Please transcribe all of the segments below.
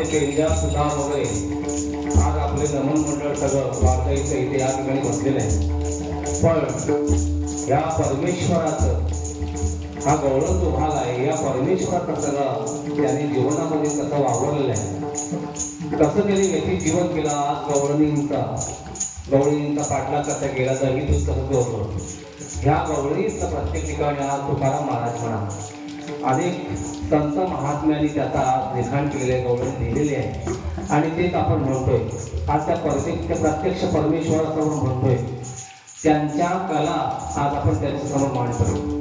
पेंजा सुद्धा वगैरे आज आपले नमन मंडळ सगळं वार्ताईचं इथे या ठिकाणी बसलेलं आहे. पण या परमेश्वराचं हा गौरव जो भाग आहे, या परमेश्वराचं सगळं त्याने जीवनामध्ये कसं वावरलेलं आहे, कसं त्याने व्यक्ती जीवन केलं. आज गवळींचा पाठलाग कसा केला तर ही पुस्तकं होतं. ह्या गवळींचं प्रत्येक ठिकाणी आज तुकाराम महाराज म्हणा अनेक संत महात्म्यांनी त्याचा लिखाण केलेले गौरव लिहिलेले आहे आणि तेच आपण म्हणतोय. आज त्या प्रत्यक्ष परमेश्वरासमोर म्हणतोय, त्यांच्या कला आज आपण त्यांच्या समोर मांडतोय.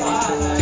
Bye.